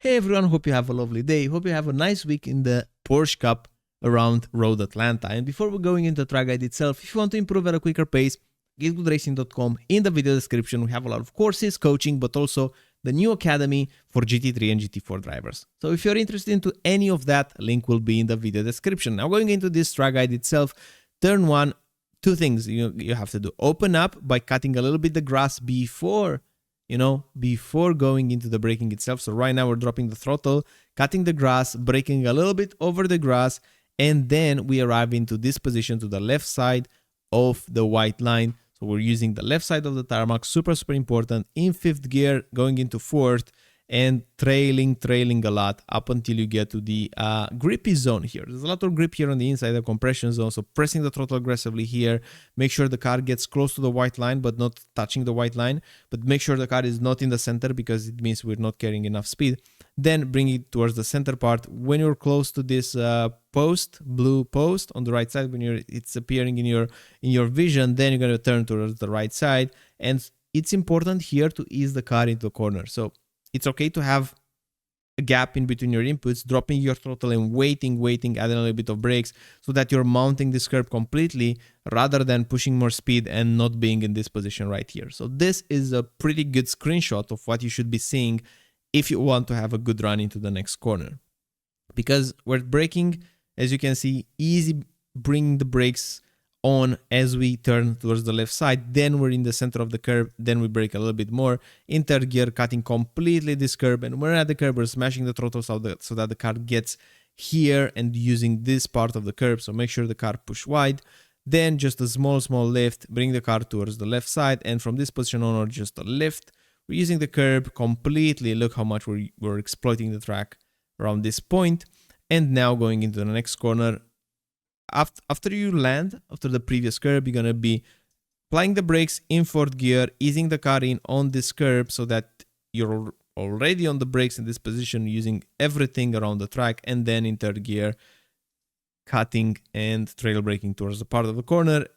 Hey everyone, hope you have a lovely day. Hope you have a nice week in the Porsche Cup around Road Atlanta. And before we're going into the track guide itself, if you want to improve at a quicker pace, GitGudRacing.com. In the video description, we have a lot of courses, coaching, but also the new academy for GT3 and GT4 drivers. So if you're interested into any of that, link will be in the video description. Now going into this track guide itself, turn one, two things you have to do. Open up by cutting a little bit the grass before going into the braking itself. So right now we're dropping the throttle, cutting the grass, braking a little bit over the grass, and then we arrive into this position to the left side of the white line. So we're using the left side of the tarmac, super important, in fifth gear, going into fourth, and trailing a lot up until you get to the grippy zone here. There's a lot of grip here on the inside, the compression zone, so pressing the throttle aggressively here. Make sure the car gets close to the white line, but not touching the white line. But make sure the car is not in the center because it means we're not carrying enough speed. Then bring it towards the center part. When you're close to this blue post on the right side, when it's appearing in your vision, then you're going to turn towards the right side. And it's important here to ease the car into the corner. So it's okay to have a gap in between your inputs, dropping your throttle and waiting, adding a little bit of brakes so that you're mounting this curb completely rather than pushing more speed and not being in this position right here. So this is a pretty good screenshot of what you should be seeing if you want to have a good run into the next corner. Because we're braking, as you can see, easy bringing the brakes on as we turn towards the left side, then we're in the center of the curb, then we brake a little bit more, in third gear, cutting completely this curb, and we're at the curb, we're smashing the throttle so that the car gets here and using this part of the curb, so make sure the car push wide, then just a small lift, bring the car towards the left side, and from this position onward, just a lift. We're using the curb completely, look how much we're exploiting the track around this point, and now going into the next corner. After you land, after the previous curb, you're going to be applying the brakes in fourth gear, easing the car in on this curb so that you're already on the brakes in this position, using everything around the track, and then in third gear, cutting and trail braking towards the part of the corner,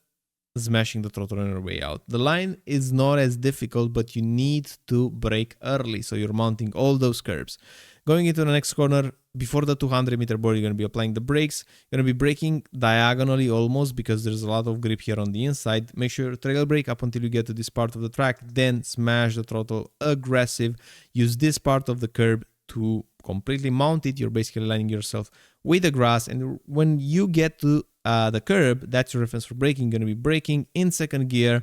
smashing the throttle on your way out. The line is not as difficult, but you need to brake early, so you're mounting all those curbs. Going into the next corner, before the 200 meter board, you're going to be applying the brakes. You're going to be braking diagonally almost because there's a lot of grip here on the inside. Make sure you trail brake up until you get to this part of the track, then smash the throttle aggressive. Use this part of the curb to completely mount it. You're basically aligning yourself with the grass, and when you get to the curb, that's your reference for braking. You're going to be braking in second gear,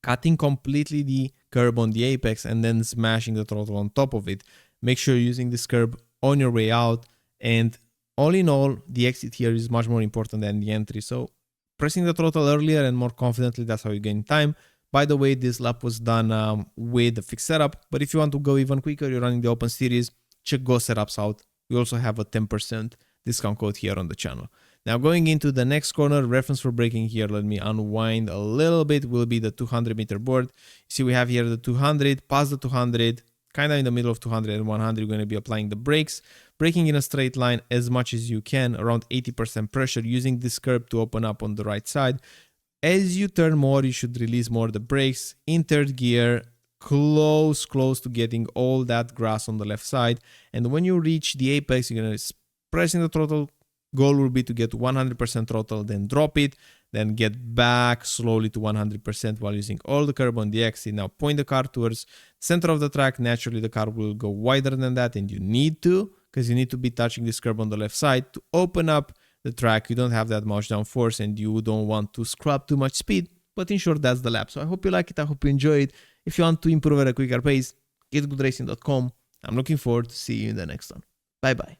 cutting completely the curb on the apex, and then smashing the throttle on top of it. Make sure you're using this curb on your way out, and all in all, the exit here is much more important than the entry. So pressing the throttle earlier and more confidently, that's how you gain time. By the way, this lap was done with the fixed setup, but if you want to go even quicker, you're running the open series, check Go Setups out. We also have a 10% discount code here on the channel. Now going into the next corner, reference for braking here, let me unwind a little bit, will be the 200 meter board. You see we have here the 200, past the 200, kind of in the middle of 200 and 100, you're going to be applying the brakes, braking in a straight line as much as you can, around 80% pressure, using this curb to open up on the right side. As you turn more, you should release more the brakes in third gear, close to getting all that grass on the left side. And when you reach the apex, you're going to pressing the throttle. Goal will be to get 100% throttle, then drop it, then get back slowly to 100% while using all the curb on the exit. Now point the car towards center of the track. Naturally, the car will go wider than that, and you need to, because you need to be touching this curb on the left side to open up the track. You don't have that much downforce, and you don't want to scrap too much speed, but in short, that's the lap. So I hope you like it. I hope you enjoy it. If you want to improve at a quicker pace, GitGudRacing.com. I'm looking forward to see you in the next one. Bye-bye.